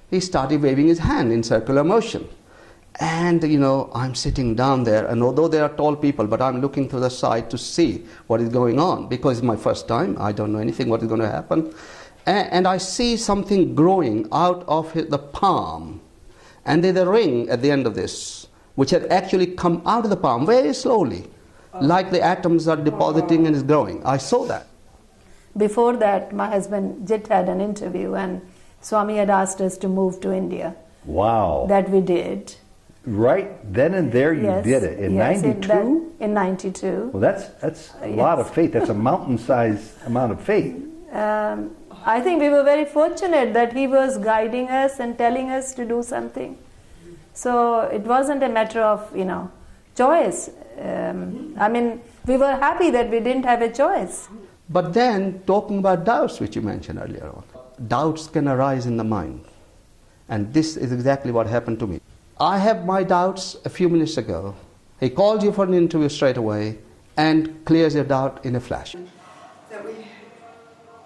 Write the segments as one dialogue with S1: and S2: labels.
S1: he started waving his hand in circular motion. And, I'm sitting down there, and although there are tall people, but I'm looking to the side to see what is going on, because it's my first time, I don't know anything what is going to happen. And I see something growing out of the palm, and there's a ring at the end of this, which had actually come out of the palm very slowly, like the atoms are depositing and is growing. I saw that.
S2: Before that, my husband Jit had an interview, and Swami had asked us to move to India.
S3: Wow.
S2: That we did.
S3: Right then and there you did it. In 92?
S2: In 92.
S3: Well, that's a lot of faith. That's a mountain-sized amount of faith.
S2: I think we were very fortunate that he was guiding us and telling us to do something. So it wasn't a matter of, choice. We were happy that we didn't have a choice.
S1: But then, talking about doubts, which you mentioned earlier on, doubts can arise in the mind. And this is exactly what happened to me. I have my doubts a few minutes ago. He calls you for an interview straight away and clears your doubt in a flash.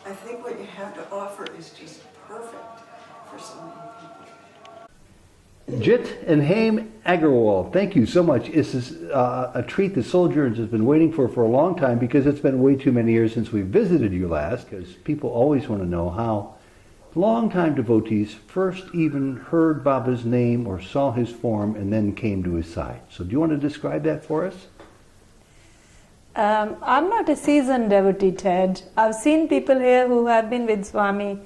S4: I think what you have to offer is just perfect for so many people.
S3: Jit and Haim Aggarwal, thank you so much. This is a treat that Souljourns has been waiting for a long time, because it's been way too many years since we visited you last, because people always want to know how long-time devotees first even heard Baba's name or saw his form and then came to his side. So do you want to describe that for us?
S2: I'm not a seasoned devotee, Ted. I've seen people here who have been with Swami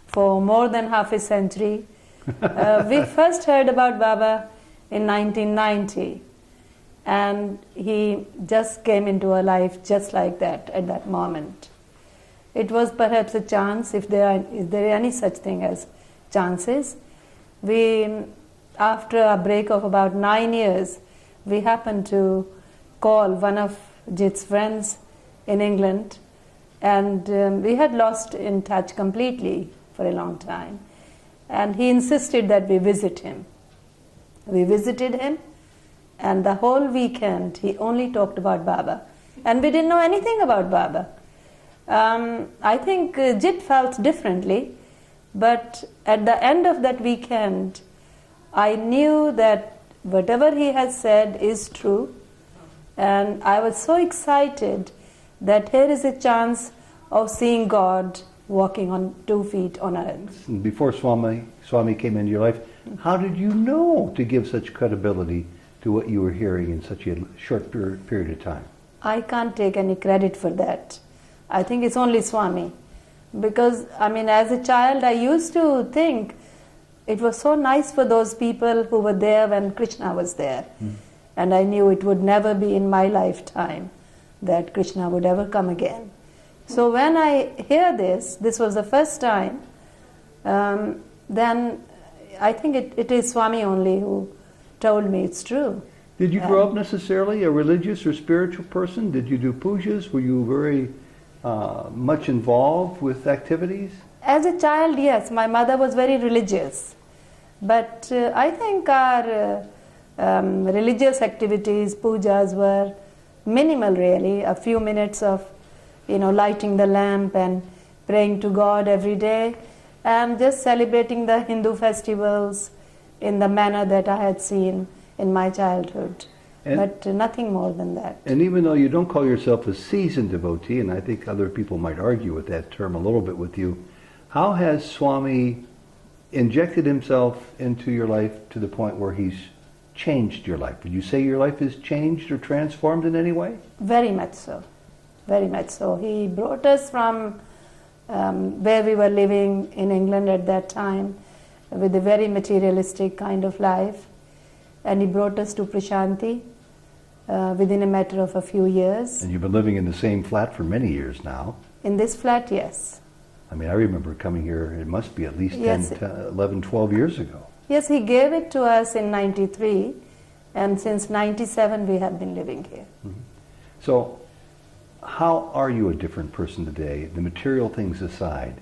S2: for more than half a century. We first heard about Baba in 1990, and he just came into our life just like that at that moment. It was perhaps a chance, is there any such thing as chances. After a break of about 9 years, we happened to call one of Jit's friends in England, and we had lost in touch completely for a long time. And he insisted that we visit him. We visited him, and the whole weekend he only talked about Baba. And we didn't know anything about Baba. I think Jit felt differently, but at the end of that weekend, I knew that whatever he has said is true, and I was so excited that here is a chance of seeing God walking on 2 feet on earth.
S3: Before Swami came into your life, how did you know to give such credibility to what you were hearing in such a short period of time?
S2: I can't take any credit for that. I think it's only Swami. Because, as a child, I used to think it was so nice for those people who were there when Krishna was there. And I knew it would never be in my lifetime that Krishna would ever come again. So when I hear this was the first time, then I think it is Swami only who told me it's true.
S3: Did you grow up necessarily a religious or spiritual person? Did you do pujas? Were you very much involved with activities?
S2: As a child, yes. My mother was very religious. But I think our religious activities, pujas, were minimal really. A few minutes of, lighting the lamp and praying to God every day, and just celebrating the Hindu festivals in the manner that I had seen in my childhood. But nothing more than that.
S3: And even though you don't call yourself a seasoned devotee, and I think other people might argue with that term a little bit with you, how has Swami injected himself into your life to the point where he's changed your life? Would you say your life has changed or transformed in any way?
S2: Very much so. Very much so. He brought us from where we were living in England at that time with a very materialistic kind of life. And he brought us to Prashanti within a matter of a few years.
S3: And you've been living in the same flat for many years now.
S2: In this flat, yes.
S3: I remember coming here, it must be at least 11, 12 years ago.
S2: Yes, he gave it to us in 93, and since 97 we have been living here.
S3: So, how are you a different person today, the material things aside,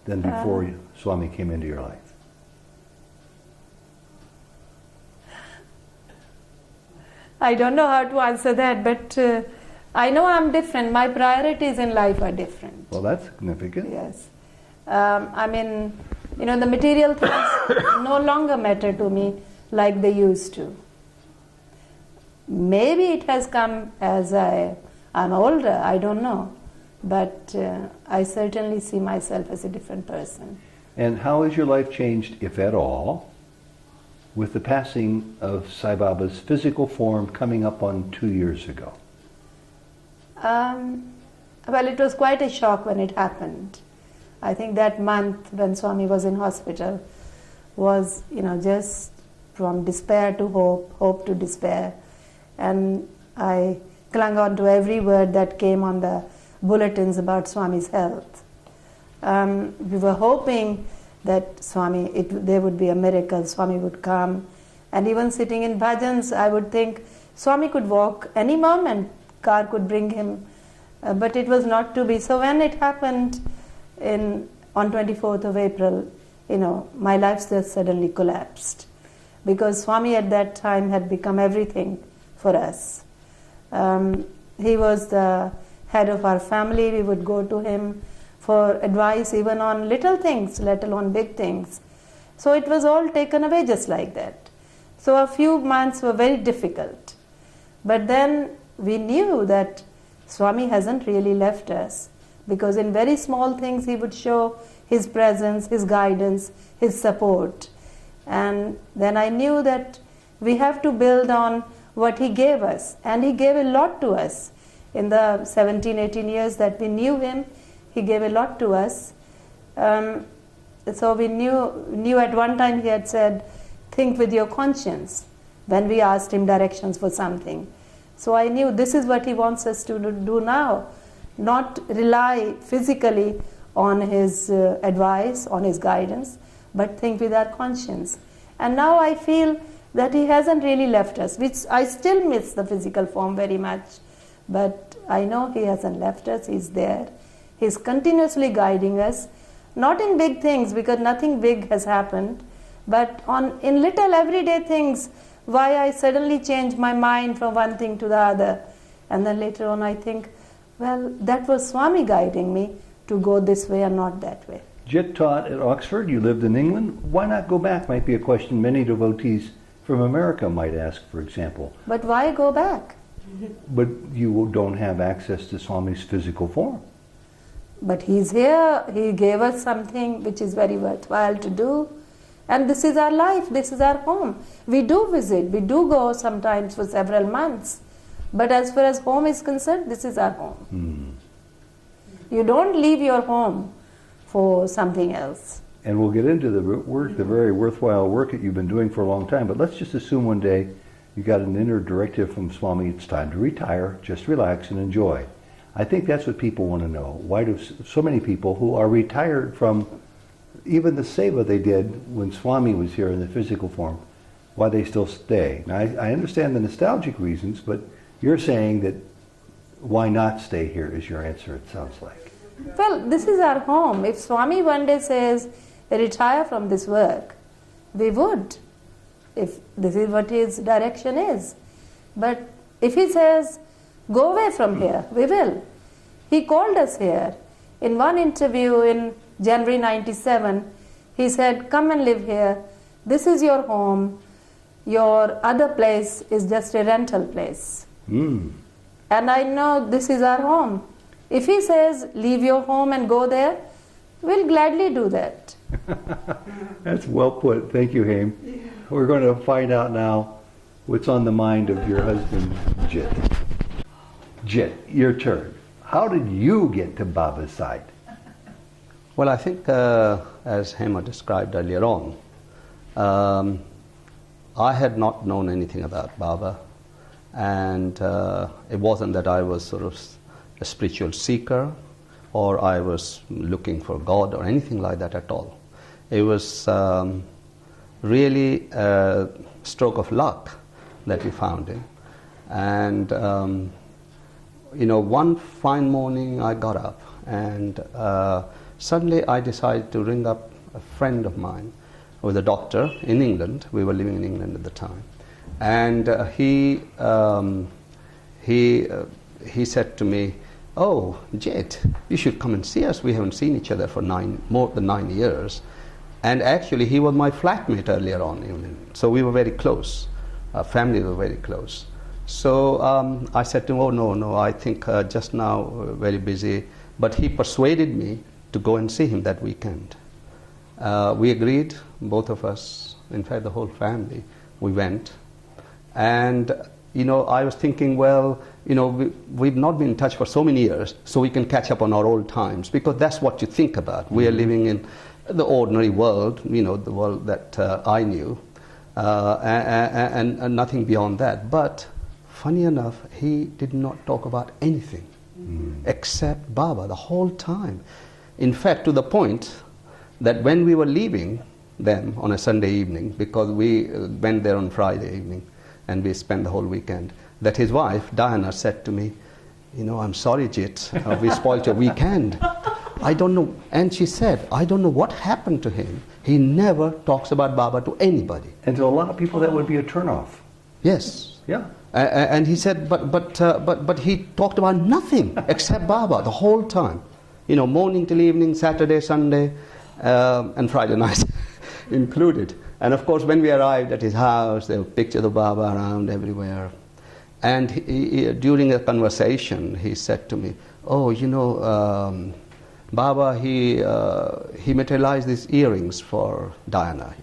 S3: than before Swami came into your life?
S2: I don't know how to answer that, but I know I'm different. My priorities in life are different.
S3: Well, that's significant.
S2: Yes. You know, the material things no longer matter to me like they used to. Maybe it has come as I'm older, I don't know. But I certainly see myself as a different person.
S3: And how has your life changed, if at all, with the passing of Sai Baba's physical form coming up on 2 years ago?
S2: Well, it was quite a shock when it happened. I think that month when Swami was in hospital was, just from despair to hope, hope to despair. And I clung on to every word that came on the bulletins about Swami's health. We were hoping that there would be a miracle, Swami would come. And even sitting in bhajans, I would think Swami could walk any moment, car could bring him. But it was not to be. So when it happened on 24th of April, my life just suddenly collapsed. Because Swami at that time had become everything for us. He was the head of our family. We would go to him for advice even on little things, let alone big things. So it was all taken away just like that. So a few months were very difficult. But then we knew that Swami hasn't really left us, because in very small things he would show his presence, his guidance, his support. And then I knew that we have to build on what he gave us. And he gave a lot to us. In the 17, 18 years that we knew him, he gave a lot to us. So we knew at one time he had said, think with your conscience, when we asked him directions for something. So I knew this is what he wants us to do now, not rely physically on his advice, on his guidance, but think with our conscience. And now I feel that he hasn't really left us, which I still miss the physical form very much, but I know he hasn't left us, he's there. He's continuously guiding us, not in big things, because nothing big has happened, but in little everyday things, why I suddenly change my mind from one thing to the other. And then later on I think, well, that was Swami guiding me to go this way and not that way.
S3: Jit taught at Oxford, you lived in England. Why not go back? Might be a question many devotees from America might ask, for example.
S2: But why go back?
S3: But you don't have access to Swami's physical form.
S2: But he's here, he gave us something which is very worthwhile to do. And this is our life, this is our home. We do visit, we do go sometimes for several months. But as far as home is concerned, this is our home. You don't leave your home for something else.
S3: And we'll get into the work, the very worthwhile work that you've been doing for a long time. But let's just assume one day you got an inner directive from Swami, it's time to retire, just relax and enjoy. I think that's what people want to know. Why do so many people who are retired from even the seva they did when Swami was here in the physical form, why they still stay? Now, I understand the nostalgic reasons, but you're saying that why not stay here is your answer, it sounds like.
S2: Well, this is our home. If Swami one day says, retire from this work, we would, if this is what his direction is. But if he says, go away from here, we will. He called us here. In one interview in January 97, he said, come and live here. This is your home. Your other place is just a rental place. And I know this is our home. If he says, leave your home and go there, we'll gladly do that.
S3: That's well put. Thank you, Haim. Yeah. We're going to find out now what's on the mind of your husband, Jit. Jit, your turn. How did you get to Baba's side?
S1: Well, I think, as Hema described earlier on, I had not known anything about Baba, and it wasn't that I was sort of a spiritual seeker or I was looking for God or anything like that at all. It was really a stroke of luck that we found him. And, one fine morning I got up and suddenly I decided to ring up a friend of mine who was a doctor in England. We were living in England at the time. And he said to me, "Oh, Jit, you should come and see us. We haven't seen each other for more than 9 years. And actually, he was my flatmate earlier on, even. So we were very close. Our families were very close. So I said to him, oh, no, I think just now very busy. But he persuaded me to go and see him that weekend. We agreed, both of us, in fact, the whole family, we went. And, I was thinking, well, we've not been in touch for so many years, so we can catch up on our old times, because that's what you think about. We are living in the ordinary world, the world that I knew, and nothing beyond that. But funny enough, he did not talk about anything except Baba the whole time. In fact, to the point that when we were leaving them on a Sunday evening, because we went there on Friday evening and we spent the whole weekend, that his wife, Diana, said to me, I'm sorry, Jit, we spoiled your weekend. I don't know. And she said, I don't know what happened to him. He never talks about Baba to anybody.
S3: And to a lot of people, that would be a turnoff.
S1: Yes.
S3: Yeah.
S1: And he said, but he talked about nothing except Baba the whole time. Morning till evening, Saturday, Sunday, and Friday night included. And of course, when we arrived at his house, there were pictures of Baba around everywhere. And during a conversation, he said to me, oh, Baba, he materialized these earrings for Diana.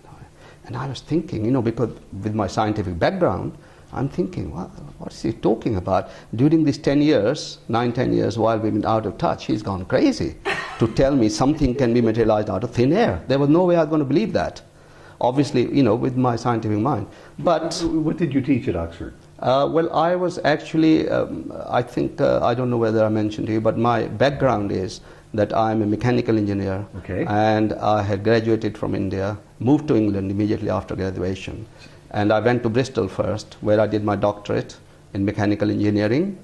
S1: And I was thinking, because with my scientific background, I'm thinking, what is he talking about? During these 10 years, 9-10 years, while we've been out of touch, he's gone crazy to tell me something can be materialized out of thin air. There was no way I was going to believe that. Obviously, with my scientific mind. But
S3: what did you teach at Oxford?
S1: Well, I was actually, I think, I don't know whether I mentioned to you, but my background is that I'm a mechanical engineer.
S3: Okay.
S1: And I had graduated from India, moved to England immediately after graduation. And I went to Bristol first, where I did my doctorate in mechanical engineering.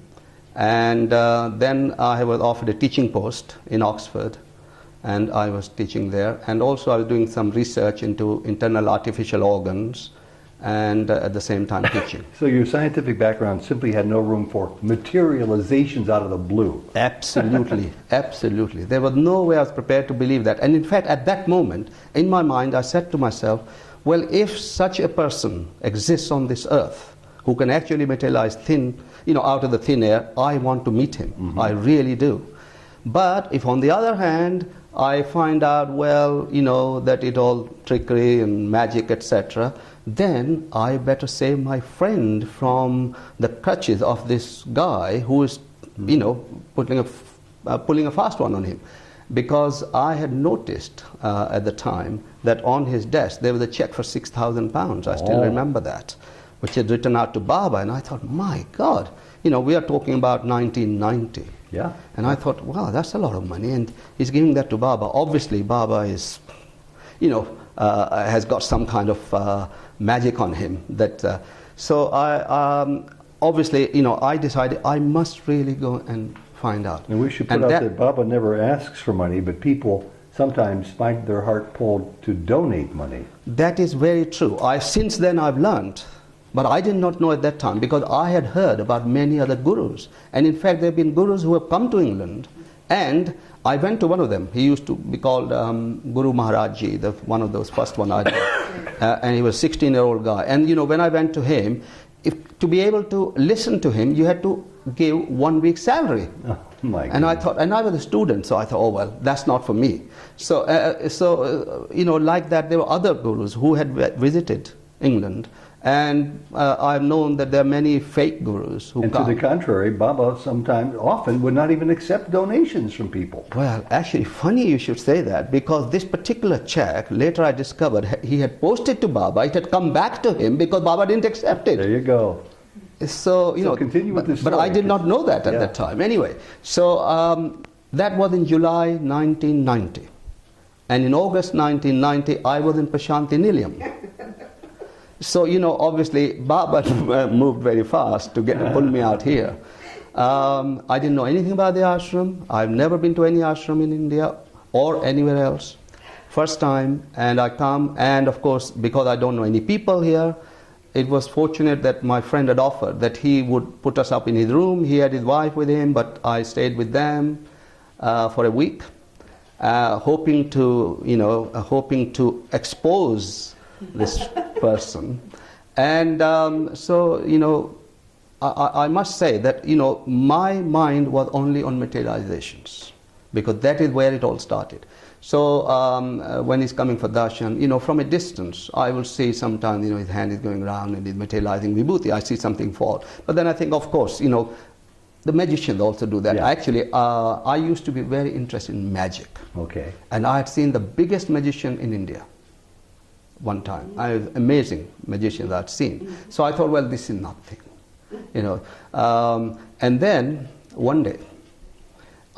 S1: And then I was offered a teaching post in Oxford, and I was teaching there. And also I was doing some research into internal artificial organs, and at the same time teaching.
S3: So your scientific background simply had no room for materializations out of the blue.
S1: Absolutely, absolutely. There was no way I was prepared to believe that. And in fact, at that moment, in my mind, I said to myself, well, if such a person exists on this earth, who can actually materialize out of the thin air, I want to meet him. Mm-hmm. I really do. But if on the other hand, I find out, that it all trickery and magic, etc., then I better save my friend from the clutches of this guy who is, pulling a fast one on him. Because I had noticed at the time that on his desk there was a check for £6,000. I still remember that, which had written out to Baba, and I thought, my God, we are talking about 1990.
S3: Yeah.
S1: And I thought, wow, that's a lot of money, and he's giving that to Baba. Obviously, Baba is, has got some kind of magic on him. So I obviously, I decided I must really go and find out.
S3: And we should put out that Baba never asks for money, but people sometimes find their heart pulled to donate money.
S1: That is very true. Since then I've learned, but I did not know at that time, because I had heard about many other gurus. And in fact, there have been gurus who have come to England, and I went to one of them. He used to be called Guru Maharaj Ji, one of those first one I did. And he was a 16-year-old guy. And when I went to him, to be able to listen to him, you had to give 1 week's salary.
S3: Oh, my goodness.
S1: And I thought, and I was a student, so I thought, oh well, that's not for me. So like that, there were other gurus who had visited England, and I've known that there are many fake gurus who come.
S3: And to the contrary, Baba often would not even accept donations from people.
S1: Well, actually, funny you should say that, because this particular check, later I discovered, he had posted to Baba. It had come back to him because Baba didn't accept it.
S3: There you go.
S1: So
S3: continue with this
S1: story. But I did not know that at that time. Anyway, so that was in July 1990. And in August 1990, I was in Prashanti Nilayam. So, obviously, Baba moved very fast to pull me out here. I didn't know anything about the ashram. I've never been to any ashram in India or anywhere else. First time, and I come, and of course, because I don't know any people here, it was fortunate that my friend had offered that he would put us up in his room. He had his wife with him, but I stayed with them for a week. hoping to expose this person. And I must say that, my mind was only on materializations, because that is where it all started. So when he's coming for darshan, from a distance, I will see sometimes, his hand is going around and he's materializing vibhuti. I see something fall. But then I think, of course, the magicians also do that.
S3: Yeah.
S1: Actually, I used to be very interested in magic.
S3: Okay.
S1: And I had seen the biggest magician in India one time. Amazing magicians I'd seen. So I thought, well, this is nothing. And then one day,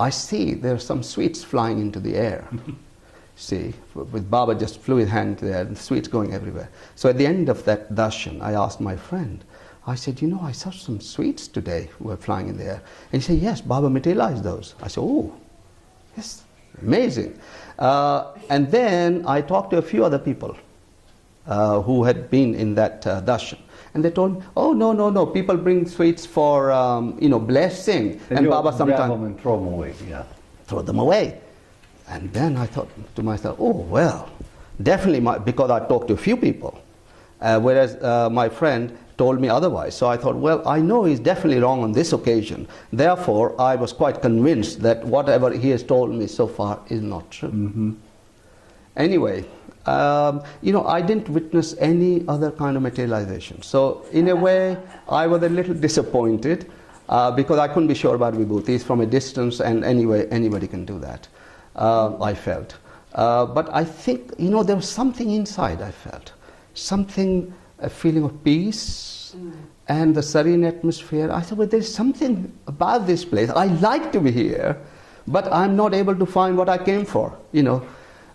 S1: I see there are some sweets flying into the air. See, with Baba just flew his hand there, and sweets going everywhere. So at the end of that darshan, I asked my friend, I said, I saw some sweets today were flying in the air. And he said, yes, Baba materialized those. I said, oh, yes, amazing. And then I talked to a few other people who had been in that darshan. And they told me, oh, no, people bring sweets for, blessing. And Baba sometimes
S3: grab them and throw them away, yeah.
S1: Throw them away. And then I thought to myself, oh, well, definitely, because I talked to a few people, whereas my friend told me otherwise. So I thought, well, I know he's definitely wrong on this occasion. Therefore, I was quite convinced that whatever he has told me so far is not true.
S3: Mm-hmm.
S1: Anyway, I didn't witness any other kind of materialization. So in a way, I was a little disappointed because I couldn't be sure about vibhutis from a distance, and anyway, anybody can do that, I felt. But I think, there was something inside I felt. Something, a feeling of peace and the serene atmosphere. I thought, well, there's something about this place. I like to be here, but I'm not able to find what I came for,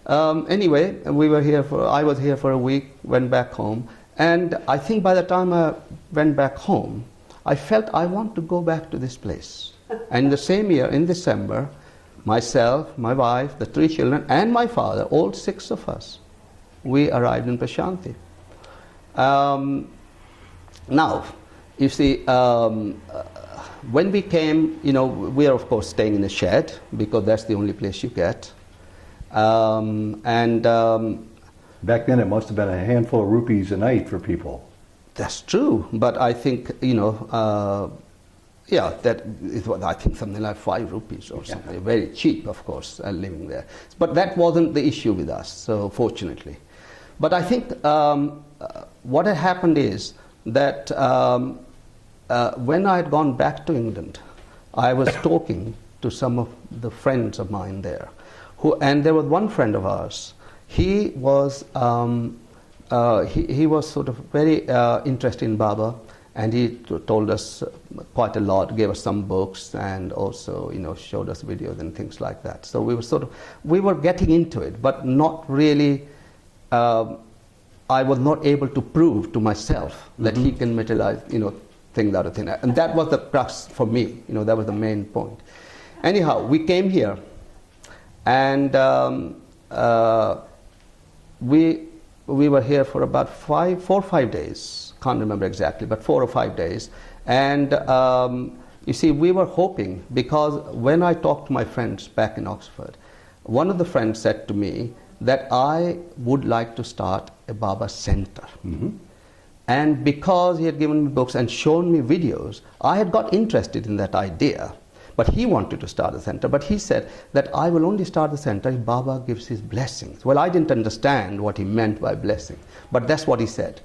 S1: Anyway, I was here for a week, went back home, and I think by the time I went back home, I felt I want to go back to this place. And the same year, in December, myself, my wife, the 3 children, and my father, all 6 of us, we arrived in Prashanti. Now, you see, when we came, we are of course staying in a shed, because that's the only place you get.
S3: Back then it must have been a handful of rupees a night for people.
S1: That's true, but I think, that it was, I think, something like 5 rupees or something. Very cheap, of course, living there. But that wasn't the issue with us, so fortunately. But I think what had happened is that when I had gone back to England, I was talking to some of the friends of mine there. And there was one friend of ours. He was he was sort of very interested in Baba, and he told us quite a lot, gave us some books, and also showed us videos and things like that. So we were getting into it, but not really. I was not able to prove to myself that he can materialize things out of thin air, and that was the crux for me. That was the main point. Anyhow, we came here. And we were here for about 4 or 5 days. Can't remember exactly, but 4 or 5 days. And you see, we were hoping, because when I talked to my friends back in Oxford, one of the friends said to me that I would like to start a Baba center.
S3: Mm-hmm.
S1: And because he had given me books and shown me videos, I had got interested in that idea. But he wanted to start a center, but he said that I will only start the center if Baba gives his blessings. Well, I didn't understand what he meant by blessing, but that's what he said.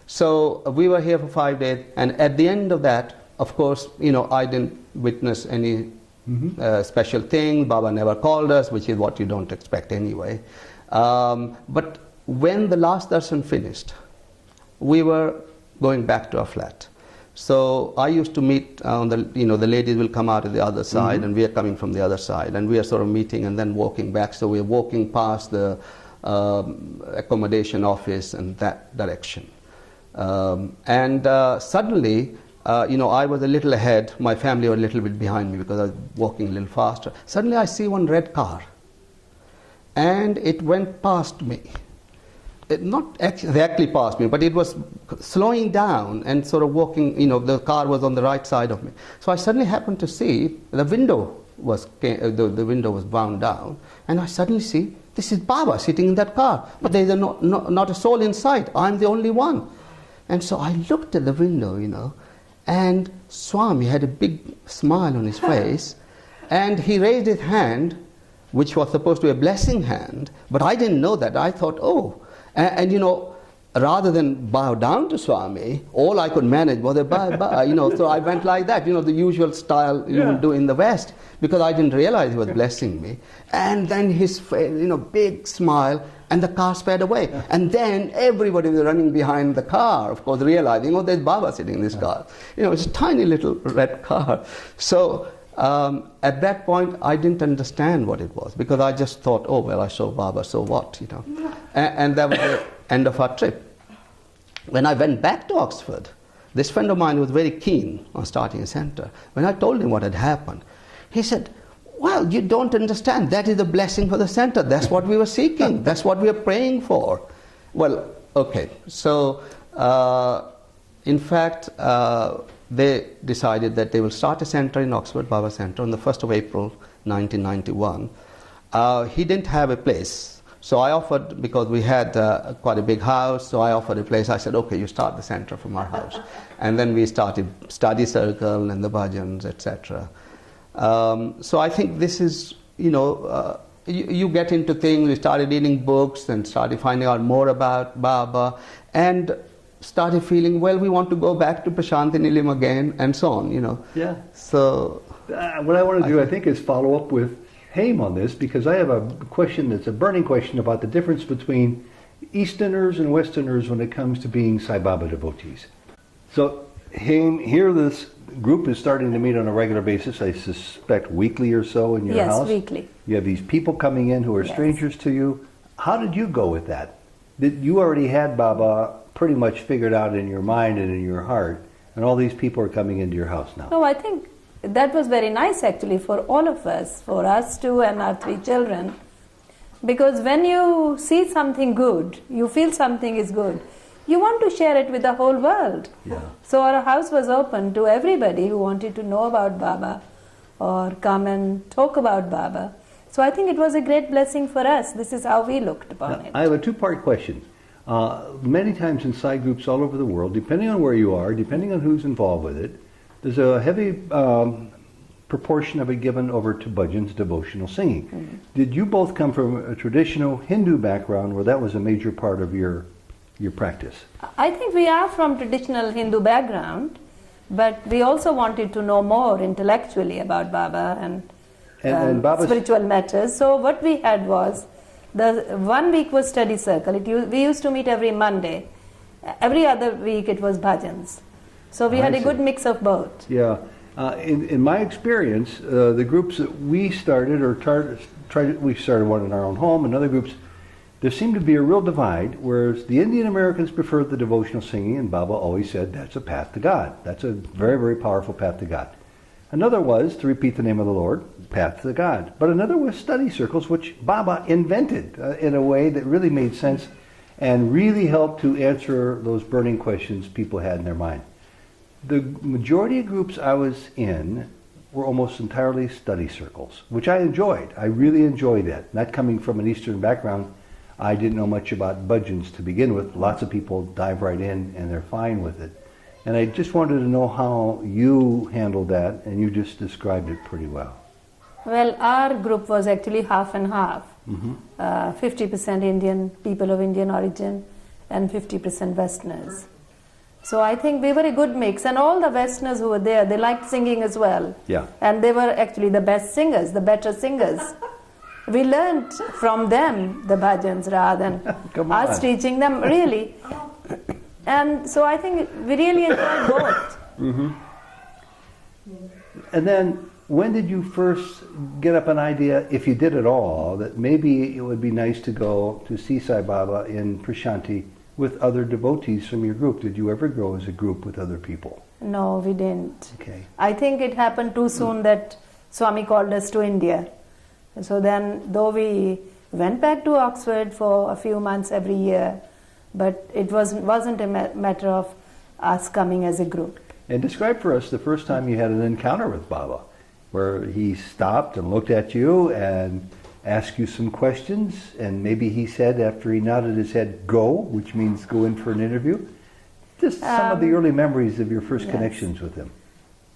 S1: So we were here for 5 days, and at the end of that, of course, I didn't witness any special thing. Baba never called us, which is what you don't expect anyway. But when the last darshan finished, we were going back to our flat. So I used to meet the ladies will come out of the other side, and we are coming from the other side, and we are sort of meeting and then walking back. So we are walking past the accommodation office and that direction. Suddenly, I was a little ahead. My family were a little bit behind me because I was walking a little faster. Suddenly I see one red car, and it went past me. It not exactly past me, but it was slowing down and sort of walking, the car was on the right side of me. So I suddenly happened to see the window the window was wound down, and I suddenly see this is Baba sitting in that car, but there's not a soul inside. I'm the only one. And so I looked at the window, and Swami had a big smile on his face, and he raised his hand, which was supposed to be a blessing hand, but I didn't know that. I thought, oh, and rather than bow down to Swami, all I could manage was a bye, so I went like that, the usual style you would do in the West, because I didn't realize he was blessing me. And then his face, big smile, and the car sped away. And then everybody was running behind the car, of course, realizing, oh, there's Baba sitting in this car. It's a tiny little red car. So at that point, I didn't understand what it was, because I just thought, oh, well, I saw Baba, so what, And that was the end of our trip. When I went back to Oxford, this friend of mine was very keen on starting a center. When I told him what had happened, he said, well, you don't understand. That is the blessing for the center. That's what we were seeking. That's what we were praying for. Well, okay. So, in fact, they decided that they will start a center in Oxford, Baba Center, on the 1st of April, 1991. He didn't have a place. So I offered, because we had quite a big house, so I offered a place. I said, okay, you start the center from our house. And then we started study circle and the bhajans, etc. So I think this is, you get into things. We started reading books and started finding out more about Baba, and started feeling, well, we want to go back to Prashanti Nilayam again, and so on,
S3: Yeah.
S1: So
S3: what I want to do, I think, is follow up with Haim on this, because I have a question that's a burning question about the difference between Easterners and Westerners when it comes to being Sai Baba devotees. So, Haim, here this group is starting to meet on a regular basis, I suspect weekly or so in your house.
S2: Yes, weekly.
S3: You have these people coming in who are strangers to you. How did you go with that? Did you already had Baba pretty much figured out in your mind and in your heart, and all these people are coming into your house now?
S2: No, I think that was very nice actually for all of us, for us too and our 3 children. Because when you see something good, you feel something is good, you want to share it with the whole world.
S3: Yeah.
S2: So our house was open to everybody who wanted to know about Baba or come and talk about Baba. So I think it was a great blessing for us. This is how we looked upon it.
S3: I have a 2-part question. Many times in Sai groups all over the world, depending on where you are, depending on who's involved with it, there's a heavy proportion of it given over to bhajans, devotional singing. Mm-hmm. Did you both come from a traditional Hindu background where that was a major part of your practice?
S2: I think we are from traditional Hindu background, but we also wanted to know more intellectually about Baba and spiritual matters. So what we had was, the 1 week was study circle. We used to meet every Monday. Every other week it was bhajans. So we had a good mix of both.
S3: Yeah. In my experience, the groups that we started, we started one in our own home, and other groups, there seemed to be a real divide, whereas the Indian Americans preferred the devotional singing, and Baba always said that's a path to God. That's a very, very powerful path to God. Another was to repeat the name of the Lord, path to God. But another was study circles, which Baba invented in a way that really made sense and really helped to answer those burning questions people had in their mind. The majority of groups I was in were almost entirely study circles, which I enjoyed. I really enjoyed that. Not coming from an Eastern background, I didn't know much about bhajans to begin with. Lots of people dive right in and they're fine with it. And I just wanted to know how you handled that, and you just described it pretty well.
S2: Well, our group was actually half and half. 50% Indian, people of Indian origin, and 50% Westerners. So I think we were a good mix, and all the Westerners who were there, they liked singing as well.
S3: Yeah.
S2: And they were actually the best singers, the better singers. We learned from them the bhajans rather than us teaching them, really. And so I think we really enjoyed both.
S3: Mm-hmm. And then, when did you first get up an idea, if you did at all, that maybe it would be nice to go to see Sai Baba in Prashanti with other devotees from your group? Did you ever grow as a group with other people?
S2: No, we didn't.
S3: Okay.
S2: I think it happened too soon that Swami called us to India. So then, though we went back to Oxford for a few months every year, but it wasn't a matter of us coming as a group.
S3: And describe for us the first time you had an encounter with Baba. where he stopped and looked at you and asked you some questions, and maybe he said, after he nodded his head, go, which means go in for an interview. Just some of the early memories of your first
S2: yes.
S3: connections with him.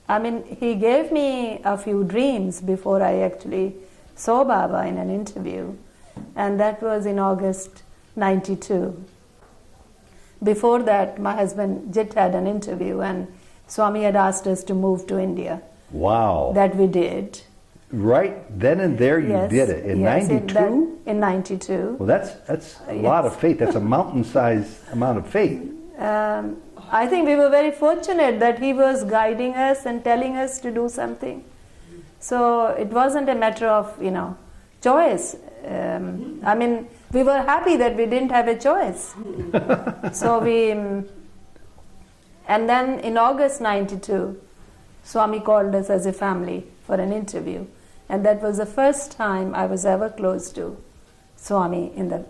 S2: I mean, he gave me a few dreams before I actually saw Baba in an interview, and that was in August 92. Before that, my husband Jit had an interview, and Swami had asked us to move to India.
S3: Wow.
S2: That we did.
S3: Right then and there you
S2: Yes,
S3: did it. In
S2: yes,
S3: 92?
S2: In 92.
S3: Well, that's a lot of faith. That's a mountain-sized amount of faith.
S2: I think we were very fortunate that he was guiding us and telling us to do something. So it wasn't a matter of, choice. I mean, we were happy that we didn't have a choice. So and then in August 92, Swami called us as a family for an interview. And that was the first time I was ever close to Swami in the,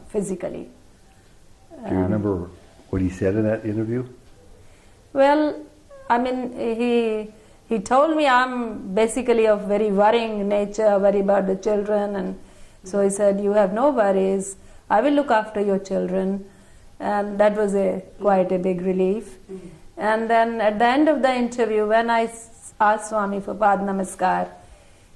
S2: physically.
S3: Do you remember what he said in that interview?
S2: Well, I mean, he told me I'm basically of very worrying nature, worry about the children, and so he said, you have no worries, I will look after your children, and that was quite a big relief. And then at the end of the interview, when I asked Swami for Pad Namaskar,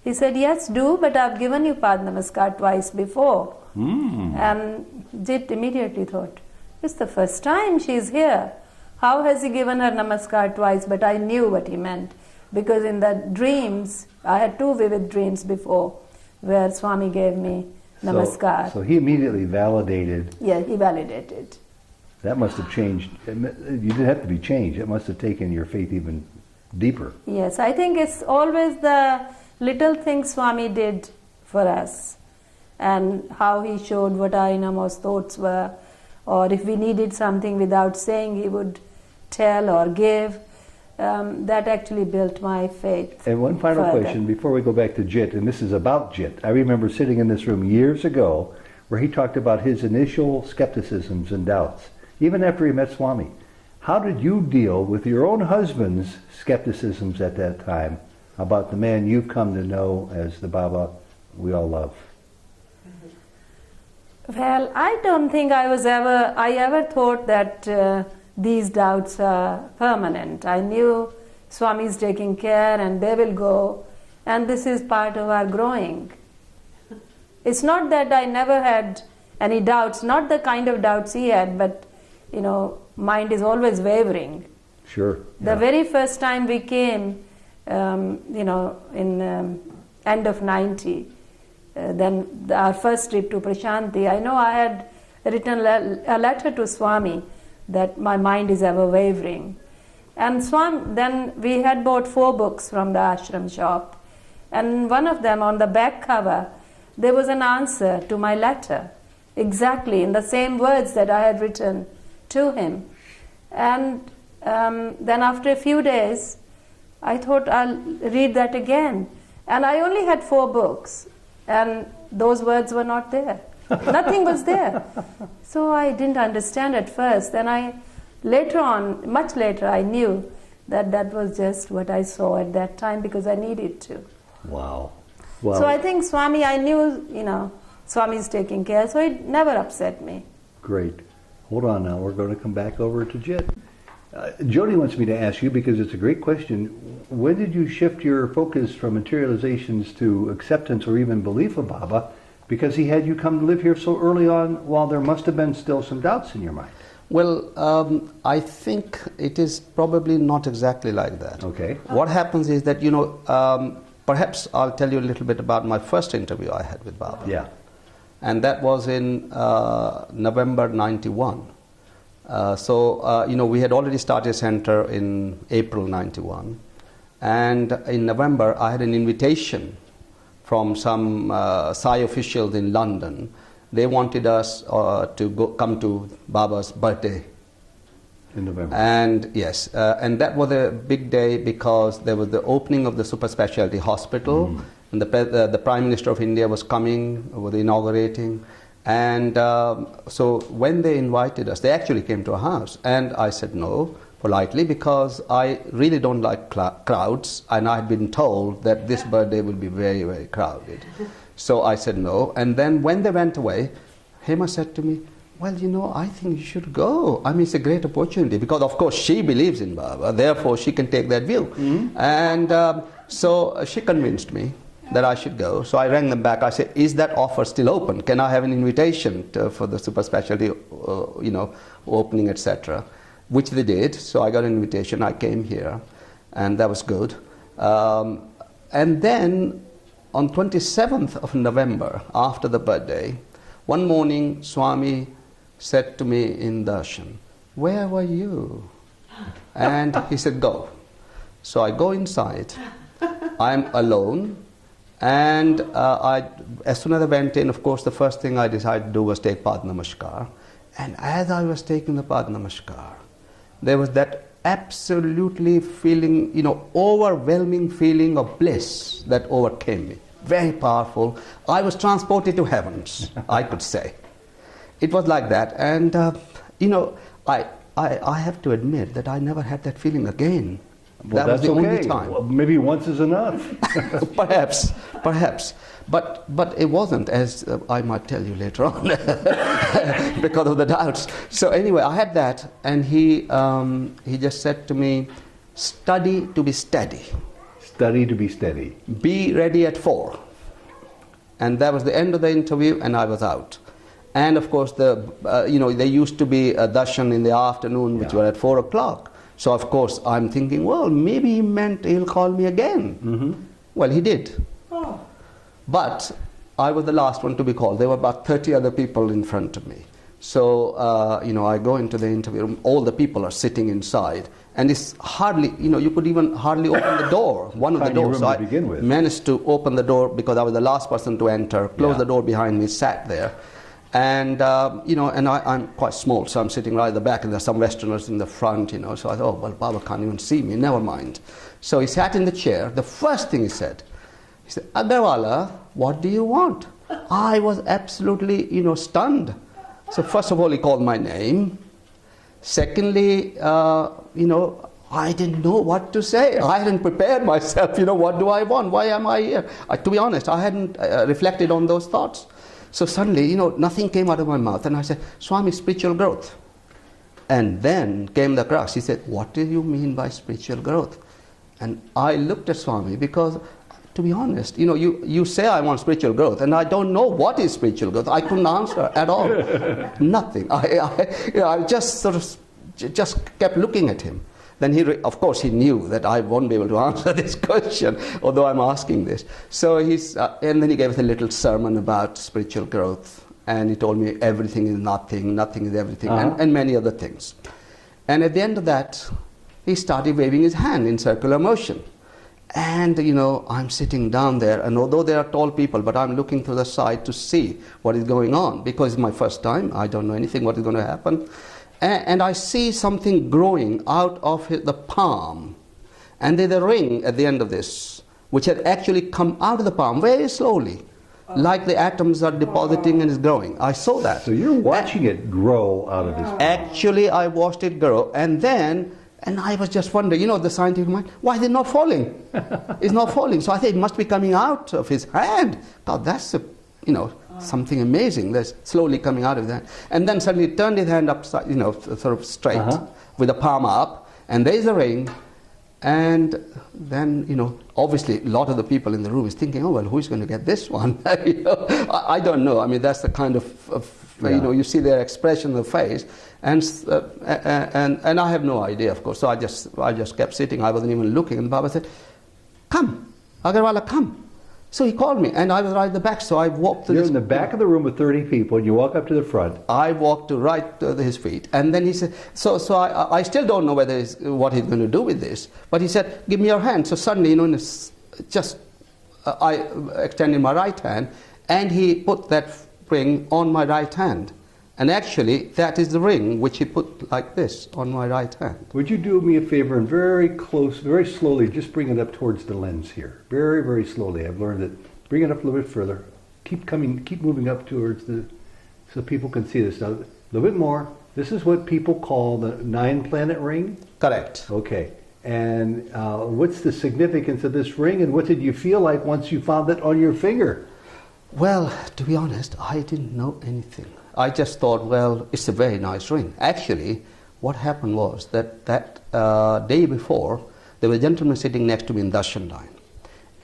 S2: he said, yes, do, but I've given you Pad Namaskar twice before. And Jit immediately thought, it's the first time she's here. How has he given her Namaskar twice? But I knew what he meant, because in the dreams, I had two vivid dreams before, where Swami gave me Namaskar.
S3: So he immediately validated.
S2: Yeah, he validated.
S3: That must have changed. You didn't have to be changed. It must have taken your faith even deeper.
S2: Yes, I think it's always the little things Swami did for us, and how he showed what our innermost thoughts were, or if we needed something without saying, he would tell or give. That actually built my faith.
S3: And one final
S2: further.
S3: question before we go back to Jit, and this is about Jit. I remember sitting in this room years ago where he talked about his initial skepticisms and doubts, even after he met Swami. How did you deal with your own husband's skepticisms at that time about the man you've come to know as the Baba we all love?
S2: Well, I don't think I ever thought that these doubts are permanent. I knew Swami is taking care and they will go, and this is part of our growing. It's not that I never had any doubts, not the kind of doubts he had, but mind is always wavering.
S3: Sure.
S2: The very first time we came, in end of 90, then our first trip to Prashanti, I know I had written a letter to Swami that my mind is ever wavering. And then we had bought 4 books from the ashram shop, and one of them, on the back cover, there was an answer to my letter, exactly in the same words that I had written to him. And then after a few days, I thought I'll read that again. And I only had 4 books, and those words were not there. Nothing was there. So I didn't understand at first. Then much later, I knew that that was just what I saw at that time, because I needed to.
S3: Wow.
S2: So I think Swami, I knew, Swami's taking care, so it never upset me.
S3: Great. Hold on now. We're going to come back over to Jit. Jody wants me to ask you, because it's a great question, when did you shift your focus from materializations to acceptance or even belief of Baba? Because he had you come to live here so early on, while there must have been still some doubts in your mind.
S1: Well, I think it is probably not exactly like that.
S3: Okay.
S1: What happens is that, perhaps I'll tell you a little bit about my first interview I had with Baba.
S3: Yeah.
S1: And that was in November 91. We had already started center in April 91. And in November, I had an invitation from some Sai officials in London. They wanted us to come to Baba's birthday.
S3: In November.
S1: And yes, and that was a big day, because there was the opening of the super specialty hospital, and the Prime Minister of India was coming, was inaugurating. And so when they invited us, they actually came to our house, and I said no, politely, because I really don't like crowds, and I had been told that this birthday will be very, very crowded. So I said no. And then when they went away, Hema said to me, well, you know, I think you should go. I mean, it's a great opportunity, because of course she believes in Baba, therefore she can take that view. Mm-hmm. And so she convinced me that I should go. So I rang them back. I said, is that offer still open? Can I have an invitation for the super specialty, opening, etc.? Which they did. So I got an invitation. I came here, and that was good. And then on 27th of November, after the birthday, one morning Swami said to me in darshan, where were you? And he said, go. So I go inside. I'm alone. And as soon as I went in, of course, the first thing I decided to do was take Pad Namaskar. And as I was taking the Pad Namaskar, there was that absolutely feeling, overwhelming feeling of bliss that overcame me. Very powerful. I was transported to heavens, I could say. It was like that. And, I have to admit that I never had that feeling again.
S3: Well,
S1: that was the
S3: okay.
S1: only time.
S3: Well, maybe once is enough.
S1: Perhaps. But it wasn't, as I might tell you later on, because of the doubts. So anyway, I had that, and he just said to me, study to be steady.
S3: Study to be steady.
S1: Be ready at 4. And that was the end of the interview, and I was out. And of course, there used to be a darshan in the afternoon, which were at 4 o'clock. So of course, I'm thinking, well, maybe he meant he'll call me again. Mm-hmm. Well, he did. Oh. But I was the last one to be called. There were about 30 other people in front of me. So, I go into the interview room. All the people are sitting inside. And it's hardly, you could even hardly open the door, one of the doors. So I managed to open the door because I was the last person to enter, close the door behind me, sat there. And, I'm quite small, so I'm sitting right at the back, and there's some Westerners in the front, So I thought, oh, well, Baba can't even see me, never mind. So he sat in the chair. The first thing he said, Aggarwal, what do you want? I was absolutely, stunned. So first of all, he called my name. Secondly, I didn't know what to say. I hadn't prepared myself, what do I want? Why am I here? To be honest, I hadn't reflected on those thoughts. So suddenly, nothing came out of my mouth. And I said, Swami, spiritual growth. And then came the crux. He said, what do you mean by spiritual growth? And I looked at Swami because, to be honest, you say I want spiritual growth, and I don't know what is spiritual growth. I couldn't answer at all. Nothing. I just sort of just kept looking at him. Then of course he knew that I won't be able to answer this question, although I'm asking this. So and then he gave us a little sermon about spiritual growth, and he told me everything is nothing, nothing is everything, and many other things. And at the end of that, he started waving his hand in circular motion. And, I'm sitting down there, and although there are tall people, but I'm looking to the side to see what is going on, because it's my first time, I don't know anything what is going to happen. And I see something growing out of the palm. And there's a ring at the end of this, which had actually come out of the palm very slowly, like the atoms are depositing and is growing. I saw that.
S3: So you're watching it grow out of his palm.
S1: Actually, I watched it grow, and I was just wondering, the scientific mind, why is it not falling? It's not falling. So I think it must be coming out of his hand. Now that's something amazing that's slowly coming out of that. And then suddenly he turned his hand upside, sort of straight, with the palm up, and there's a ring. And then, obviously a lot of the people in the room is thinking, oh, well, who's going to get this one? I don't know. I mean, that's the kind of you see their expression on the face. And I have no idea, of course. So I just kept sitting. I wasn't even looking. And Baba said, come, Aggarwal, come. So he called me, and I was right at the back, so I walked to
S3: You're in the back of the room with 30 people, and you walk up to the front.
S1: I walked right to his feet, and then he said, so I still don't know what he's going to do with this, but he said, give me your hand. So suddenly, I extended my right hand, and he put that ring on my right hand. And actually, that is the ring which he put like this on my right hand.
S3: Would you do me a favor and very close, very slowly, just bring it up towards the lens here. Very, very slowly. I've learned that. Bring it up a little bit further. Keep moving up towards so people can see this. Now, a little bit more. This is what people call the 9-planet ring?
S1: Correct.
S3: Okay. And what's the significance of this ring, and what did you feel like once you found it on your finger?
S1: Well, to be honest, I didn't know anything. I just thought, well, it's a very nice ring. Actually, what happened was that day before, there was a gentleman sitting next to me in Darshan line,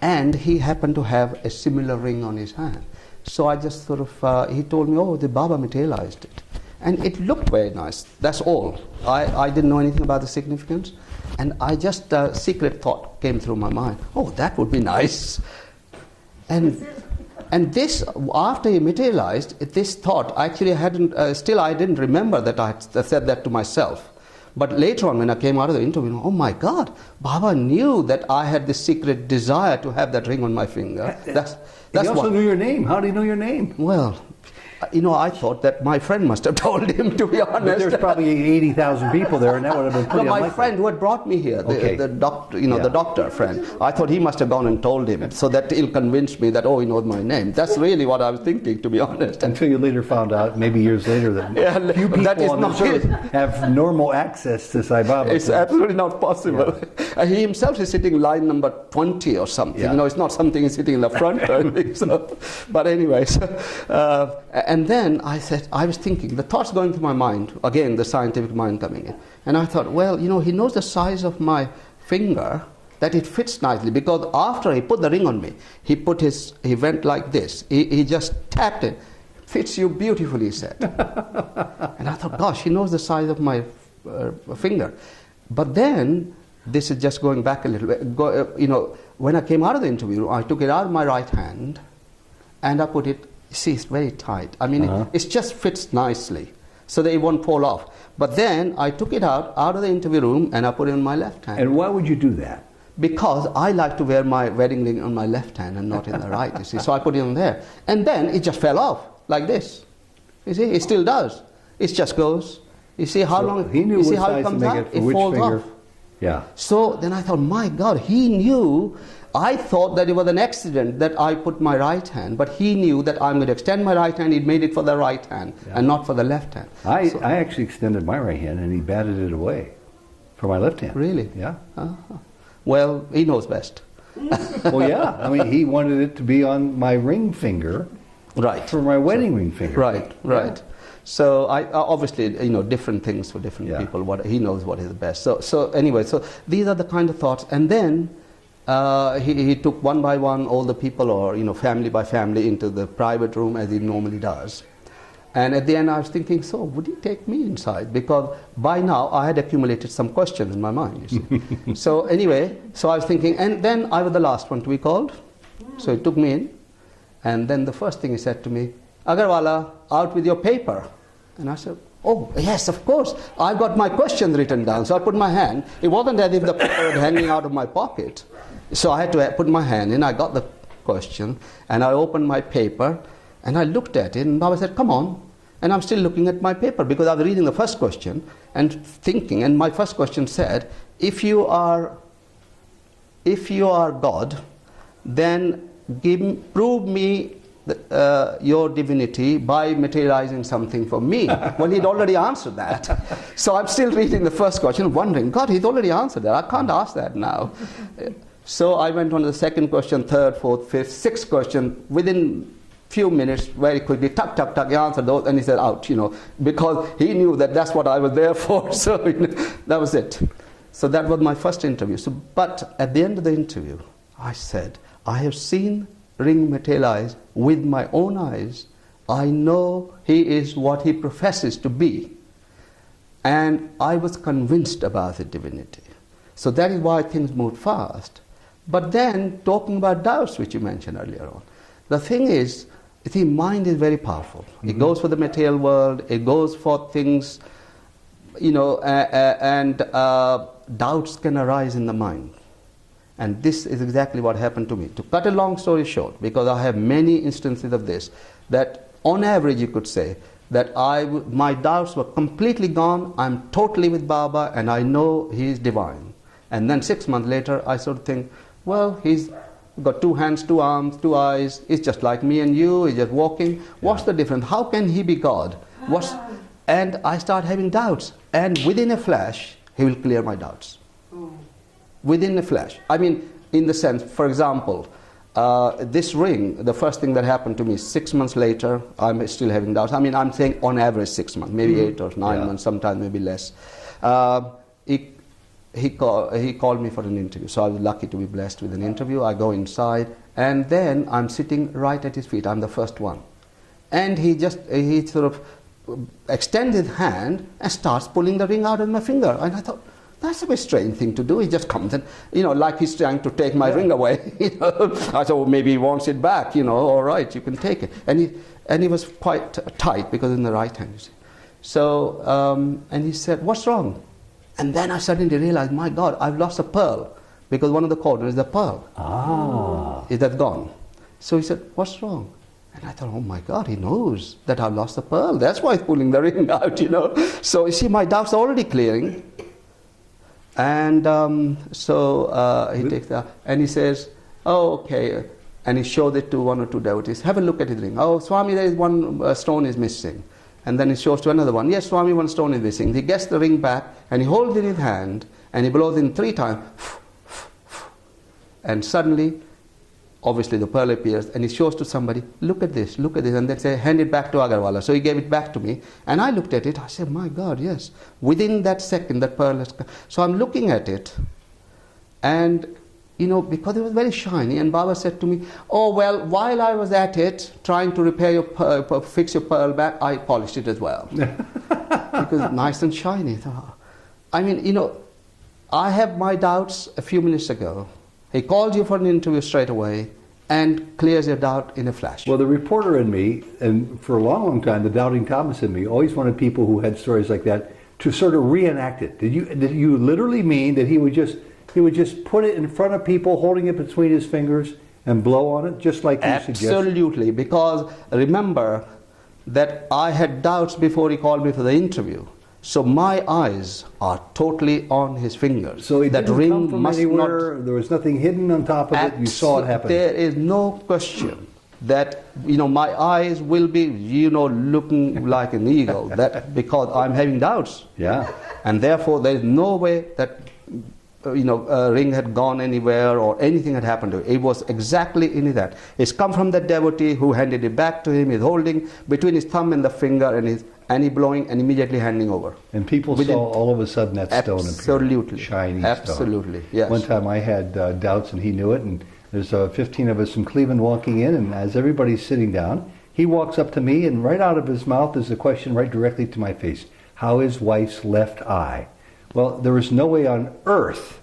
S1: and he happened to have a similar ring on his hand. So I just sort of, he told me, oh, the Baba materialized it. And it looked very nice, that's all. I didn't know anything about the significance. And I just, a secret thought came through my mind, oh, that would be nice. And this, after he materialized, this thought, actually I didn't remember that I had said that to myself. But later on, when I came out of the interview, oh my God, Baba knew that I had this secret desire to have that ring on my finger.
S3: He also knew your name. How did he know your name?
S1: Well, I thought that my friend must have told him, to be honest.
S3: But there's probably 80,000 people there, and that would have been pretty
S1: No, my
S3: unlikely.
S1: friend who had brought me here, the doctor, the doctor friend, I thought he must have gone and told him, so that he'll convince me that, oh, he knows my name. That's really what I was thinking, to be honest.
S3: Until you later found out, maybe years later, that few people
S1: that is
S3: on the
S1: not
S3: service
S1: it.
S3: have normal access to Sai Baba.
S1: It's absolutely not possible. He himself is sitting line number 20 or something.
S3: Yeah.
S1: It's not something he's sitting in the front or anything. So, but anyway, and then I was thinking, the thoughts going through my mind, again, the scientific mind coming in. And I thought, well, he knows the size of my finger, that it fits nicely, because after he put the ring on me, he went like this. He just tapped it. Fits you beautifully, he said. And I thought, gosh, he knows the size of my finger. But then, this is just going back a little bit. When I came out of the interview, I took it out of my right hand, and I put it. See, it's very tight. I mean, it just fits nicely, so that it won't fall off. But then I took it out of the interview room, and I put it in my left hand.
S3: And why would you do that?
S1: Because I like to wear my wedding ring on my left hand and not in the right, you see. So I put it on there. And then it just fell off, like this. You see, it still does. It just goes. You see how long,
S3: he knew
S1: you see
S3: what
S1: how
S3: size
S1: it comes
S3: to make
S1: out?
S3: it for
S1: It
S3: which
S1: falls
S3: finger.
S1: off.
S3: Yeah.
S1: So then I thought, my God, he knew. I thought that it was an accident that I put my right hand, but he knew that I'm going to extend my right hand. He made it for the right hand and not for the left hand.
S3: I actually extended my right hand, and he batted it away for my left hand.
S1: Really?
S3: Yeah.
S1: Well, he knows best.
S3: Well, yeah. I mean, he wanted it to be on my ring finger,
S1: Right.
S3: for my wedding ring finger.
S1: Right. So I obviously, different things for different people. What he knows what is the best. So anyway, so these are the kind of thoughts, and then he took one by one all the people, or family by family, into the private room as he normally does. And at the end, I was thinking, so would he take me inside? Because by now I had accumulated some questions in my mind. You see. So anyway, so I was thinking, and then I was the last one to be called. So he took me in, and then the first thing he said to me, "Aggarwala, out with your paper." And I said, "Oh, yes, of course. I've got my questions written down." So I put my hand. It wasn't as if the paper was hanging out of my pocket. So I had to put my hand in. I got the question, and I opened my paper, and I looked at it, and Baba said, "Come on." And I'm still looking at my paper, because I was reading the first question and thinking, and my first question said, if you are God, then prove me your divinity by materializing something for me. Well, he'd already answered that. So I'm still reading the first question, wondering, God, he's already answered that. I can't ask that now. So I went on to the second question, third, fourth, fifth, sixth question. Within few minutes, very quickly, tuck, he answered those, and he said, out, because he knew that that's what I was there for. So that was it. So that was my first interview. But at the end of the interview, I said, I have seen ring materialize with my own eyes. I know he is what he professes to be. And I was convinced about his divinity. So that is why things moved fast. But then, talking about doubts, which you mentioned earlier on, the thing is, the mind is very powerful. Mm-hmm. It goes for the material world, it goes for things, and doubts can arise in the mind. And this is exactly what happened to me. To cut a long story short, because I have many instances of this, that on average you could say that my doubts were completely gone, I'm totally with Baba, and I know he is divine. And then 6 months later, I sort of think, well, he's got 2 hands, 2 arms, 2 eyes, he's just like me and you, he's just walking. What's the difference? How can he be God? And I start having doubts. And within a flash, he will clear my doubts. Within a flash. I mean, in the sense, for example, this ring, the first thing that happened to me 6 months later, I'm still having doubts. I mean, I'm saying on average 6 months, maybe 8 or 9 months, sometimes maybe less. He called me for an interview, so I was lucky to be blessed with an interview. I go inside, and then I'm sitting right at his feet. I'm the first one. And he sort of extends his hand and starts pulling the ring out of my finger. And I thought, that's a very strange thing to do. He just comes and, like he's trying to take my ring away. I thought, well, maybe he wants it back, all right, you can take it. And he was quite tight because in the right hand, you see. So, and he said, what's wrong? And then I suddenly realized, my God, I've lost a pearl because one of the corners is the pearl. Is that gone? So he said, what's wrong? And I thought, oh my God, he knows that I've lost the pearl. That's why he's pulling the ring out, So you see, my doubts are already clearing. And so he takes that and he says, oh, okay. And he showed it to one or two devotees. Have a look at his ring. Oh, Swami, there is one stone is missing. And then he shows to another one. Yes, Swami, one stone is missing. He gets the ring back and he holds it in his hand and he blows in 3 times. And suddenly, obviously the pearl appears and he shows to somebody, look at this. And they say, hand it back to Aggarwal. So he gave it back to me. And I looked at it. I said, my God, yes. Within that second, that pearl has come. So I'm looking at it. And, because it was very shiny. And Baba said to me, oh, well, while I was at it, trying to repair your pearl, fix your pearl back, I polished it as well. Because it's nice and shiny. I mean, I have my doubts a few minutes ago. He calls you for an interview straight away and clears your doubt in a flash.
S3: Well, the reporter in me, and for a long, long time, the doubting Thomas in me, always wanted people who had stories like that to sort of reenact it. Did you literally mean that he would just put it in front of people, holding it between his fingers, and blow on it, just like you suggested?
S1: Absolutely, because remember that I had doubts before he called me for the interview. So my eyes are totally on his fingers.
S3: So it
S1: that
S3: didn't
S1: ring
S3: come from
S1: must
S3: anywhere. There was nothing hidden on top of it. You saw it happen.
S1: There is no question that my eyes will be looking like an eagle. That because I'm having doubts.
S3: Yeah.
S1: And therefore there is no way that a ring had gone anywhere or anything had happened to it. It was exactly in that. It's come from that devotee who handed it back to him. He's holding between his thumb and the finger and he blowing and immediately handing over.
S3: And people saw all of a sudden that stone appear.
S1: Absolutely.
S3: Shiny
S1: Absolutely,
S3: stone.
S1: yes.
S3: One time I had doubts and he knew it, and there's 15 of us from Cleveland walking in, and as everybody's sitting down, he walks up to me and right out of his mouth is a question right directly to my face. How is wife's left eye? Well, there was no way on earth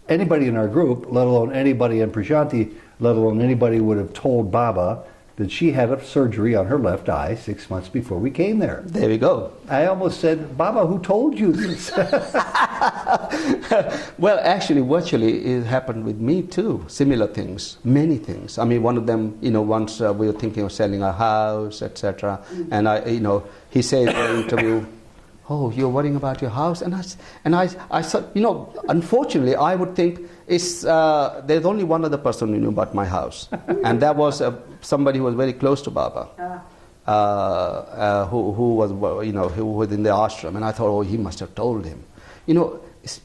S3: anybody in our group, let alone anybody in Prajanti, let alone anybody would have told Baba that she had a surgery on her left eye 6 months before we came there.
S1: There we go.
S3: I almost said, Baba, who told you this?
S1: Well, actually, virtually, it happened with me too. Similar things, many things. I mean, one of them, once we were thinking of selling a house, etc. And he said in the interview, oh, you're worrying about your house? And I thought, unfortunately, I would think there's only one other person who knew about my house. And that was somebody who was very close to Baba, who was in the ashram. And I thought, oh, he must have told him.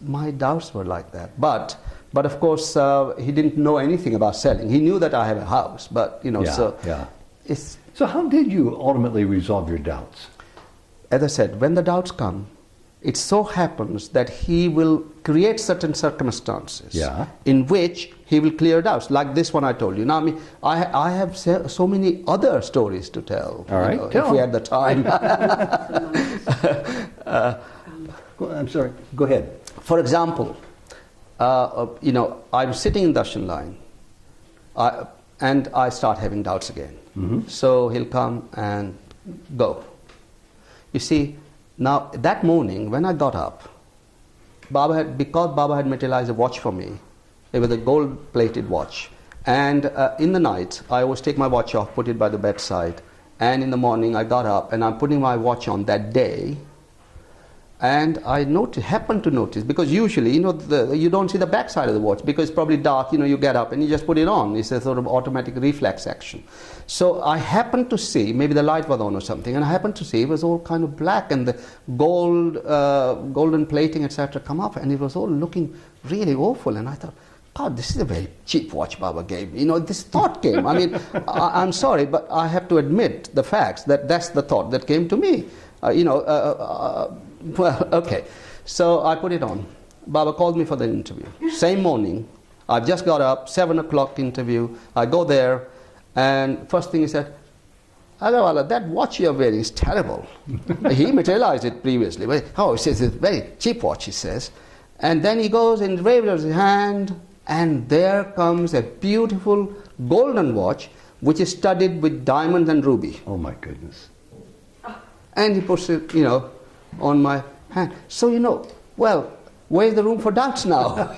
S1: My doubts were like that. But of course, he didn't know anything about selling. He knew that I have a house, but,
S3: So how did you ultimately resolve your doubts?
S1: As I said, when the doubts come, it so happens that he will create certain circumstances in which he will clear doubts, like this one I told you. Now, I have so many other stories to tell.
S3: All right,
S1: if we had the time.
S3: I'm sorry, go ahead.
S1: For example, I'm sitting in darshan line, and I start having doubts again. Mm-hmm. So he'll come and go. You see, now that morning when I got up, because Baba had materialized a watch for me, it was a gold-plated watch. And in the night, I always take my watch off, put it by the bedside, and in the morning I got up and I'm putting my watch on that day, And I happened to notice, because usually, you don't see the back side of the watch because it's probably dark, you get up and you just put it on. It's a sort of automatic reflex action. So I happened to see, maybe the light was on or something, and I happened to see it was all kind of black and the golden plating, etc. come up, and it was all looking really awful. And I thought, God, this is a very cheap watch Baba gave me. This thought came. I mean, I'm sorry, but I have to admit the facts that that's the thought that came to me. Well, okay. So I put it on. Baba called me for the interview. Same morning. I've just got up, 7 o'clock interview. I go there, and first thing he said, Aggarwal, that watch you're wearing is terrible. He materialized it previously. But, he says it's a very cheap watch, he says. And then he goes and waves his hand, and there comes a beautiful golden watch, which is studded with diamonds and ruby.
S3: Oh my goodness.
S1: And he puts it, on my hand. So, well, where's the room for doubts now?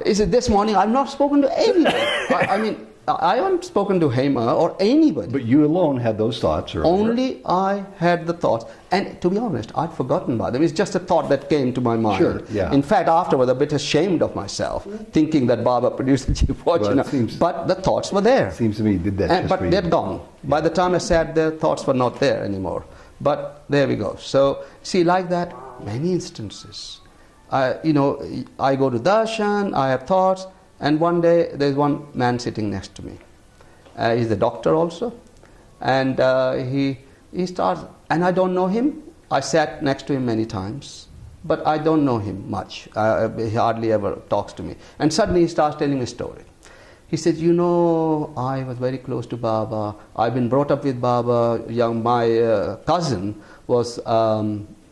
S1: Is it this morning? I've not spoken to anyone. I mean, I haven't spoken to Hema or anybody.
S3: But you alone had those thoughts earlier.
S1: Only I had the thoughts. And to be honest, I'd forgotten about them. It's just a thought that came to my mind.
S3: Sure, yeah.
S1: In fact, afterwards, a bit ashamed of myself, thinking that Baba produced a cheap watch. But the thoughts were there.
S3: Seems to me did that just
S1: but
S3: for you.
S1: they're gone. Yeah. By the time I sat there, thoughts were not there anymore. But there we go. So, see, like that, many instances. I go to darshan, I have thoughts, and one day there's one man sitting next to me. He's a doctor also, and he starts, and I don't know him. I sat next to him many times, but I don't know him much. He hardly ever talks to me. And suddenly he starts telling me a story. He says, I was very close to Baba. I've been brought up with Baba. My cousin was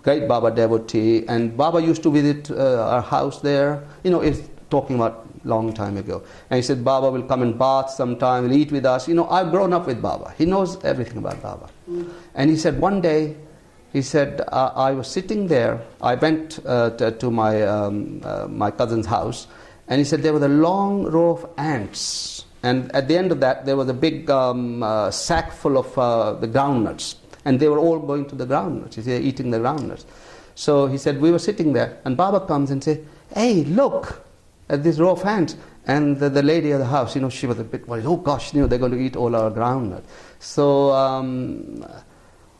S1: great Baba devotee, and Baba used to visit our house there. It's talking about long time ago. And he said, Baba will come and bath sometime, will eat with us. I've grown up with Baba. He knows everything about Baba. And he said, one day, he said, I was sitting there. I went to my cousin's house, and he said there was a long row of ants. And at the end of that, there was a big sack full of the groundnuts. And they were all going to the groundnuts. He said, eating the groundnuts. So he said, we were sitting there, and Baba comes and says, hey, look at this row of ants. And the lady of the house, she was a bit worried. Oh gosh, they're going to eat all our groundnuts. So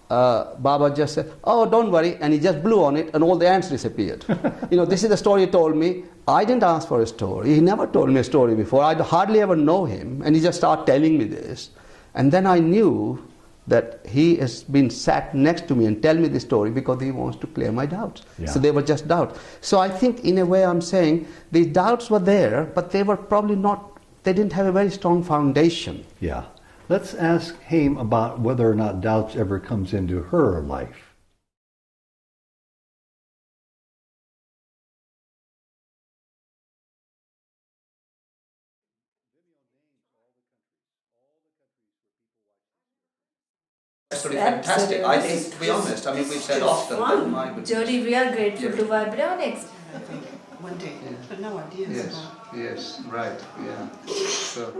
S1: Baba just said, oh, don't worry. And he just blew on it, and all the ants disappeared. This is the story he told me. I didn't ask for a story. He never told me a story before. I'd hardly ever know him. And he just started telling me this. And then I knew that he has been sat next to me and tell me this story because he wants to clear my doubts. Yeah. So they were just doubts. So I think in a way I'm saying these doubts were there, but they were probably not, they didn't have a very strong foundation.
S3: Yeah. Let's ask Haim about whether or not doubts ever comes into her life.
S1: Absolutely fantastic. I think, to be honest, we've said often that my goodness.
S2: Jody, we are grateful to Vibrionics.
S4: I think one day, but no ideas.
S1: Yes, right, yeah. So.